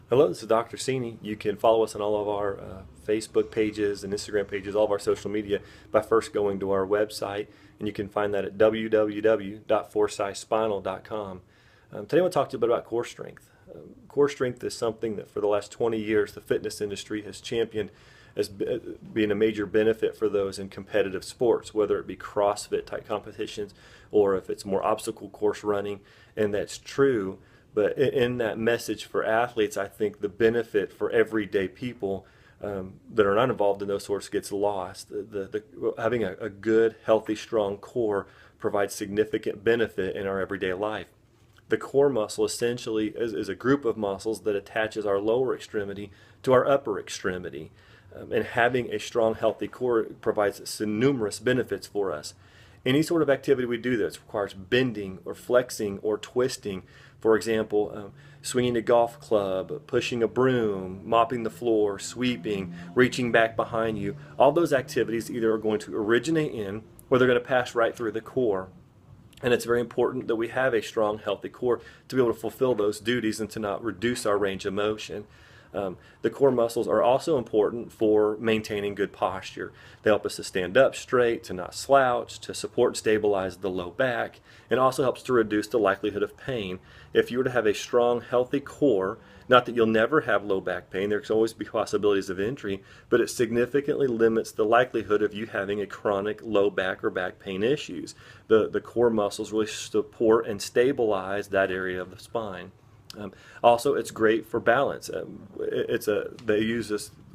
Hello, this is Dr. Sini. You can follow us on all of our Facebook pages and Instagram pages, all of our social media, by first going to our website, and you can find that at www.forsythspinal.com. Today I want to talk to you a bit about core strength. Core strength is something that for the last 20 years the fitness industry has championed as being a major benefit for those in competitive sports, whether it be CrossFit type competitions or if it's more obstacle course running, and that's true. But in that message for athletes, I think the benefit for everyday people that are not involved in those sorts gets lost. Having a good, healthy, strong core provides significant benefit in our everyday life. The core muscle essentially is a group of muscles that attaches our lower extremity to our upper extremity. And having a strong, healthy core provides numerous benefits for us. Any sort of activity we do that requires bending or flexing or twisting, for example, swinging a golf club, pushing a broom, mopping the floor, sweeping, reaching back behind you, all those activities either are going to originate in or they're going to pass right through the core. And it's very important that we have a strong, healthy core to be able to fulfill those duties and to not reduce our range of motion. The core muscles are also important for maintaining good posture. They help us to stand up straight, to not slouch, to support and stabilize the low back, and also helps to reduce the likelihood of pain. If you were to have a strong, healthy core, not that you'll never have low back pain, there can always be possibilities of injury, but it significantly limits the likelihood of you having a chronic low back or back pain issues. The core muscles really support and stabilize that area of the spine. Also, it's great for balance.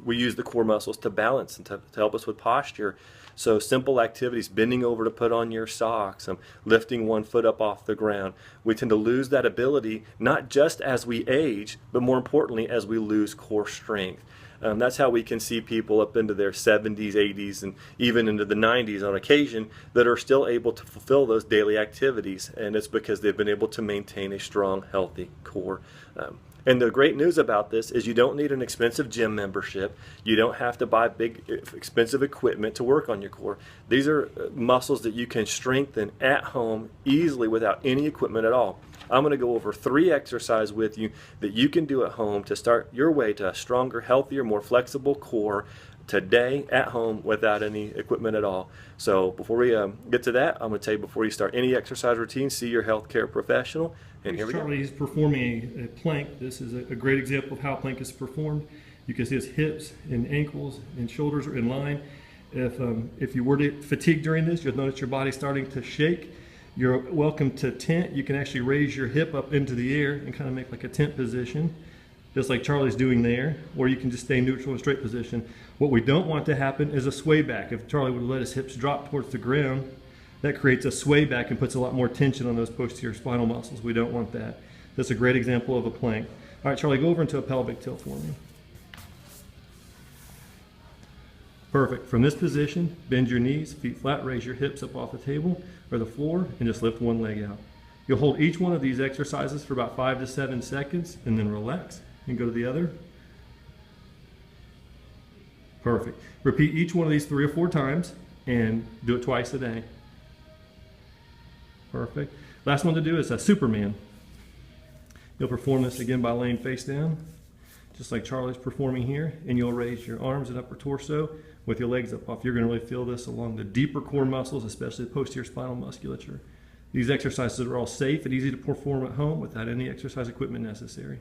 We use the core muscles to balance and to help us with posture. So simple activities, bending over to put on your socks, lifting one foot up off the ground. We tend to lose that ability not just as we age, but more importantly as we lose core strength. That's how we can see people up into their 70s, 80s, and even into the 90s on occasion that are still able to fulfill those daily activities, and it's because they've been able to maintain a strong, healthy core. And the great news about this is you don't need an expensive gym membership. You don't have to buy big, expensive equipment to work on your core. These are muscles that you can strengthen at home easily without any equipment at all. I'm going to go over 3 exercises with you that you can do at home to start your way to a stronger, healthier, more flexible core today at home without any equipment at all. So before we get to that, I'm going to tell you, before you start any exercise routine, see your healthcare professional. And here we go. Charlie is performing a plank. This is a great example of how a plank is performed. You can see his hips and ankles and shoulders are in line. If you were to fatigue during this, you'll notice your body starting to shake. You're welcome to tent. You can actually raise your hip up into the air and kind of make like a tent position, just like Charlie's doing there, or you can just stay neutral in straight position. What we don't want to happen is a sway back. If Charlie would let his hips drop towards the ground, that creates a sway back and puts a lot more tension on those posterior spinal muscles. We don't want that. That's a great example of a plank. All right, Charlie, go over into a pelvic tilt for me. Perfect. From this position, bend your knees, feet flat, raise your hips up off the table or the floor, and just lift one leg out. You'll hold each one of these exercises for about 5 to 7 seconds, and then relax and go to the other. Perfect. Repeat each one of these 3 or 4 times, and do it twice a day. Perfect. Last one to do is a Superman. You'll perform this again by laying face down, just like Charlie's performing here, and you'll raise your arms and upper torso with your legs up off. You're going to really feel this along the deeper core muscles, especially the posterior spinal musculature. These exercises are all safe and easy to perform at home without any exercise equipment necessary.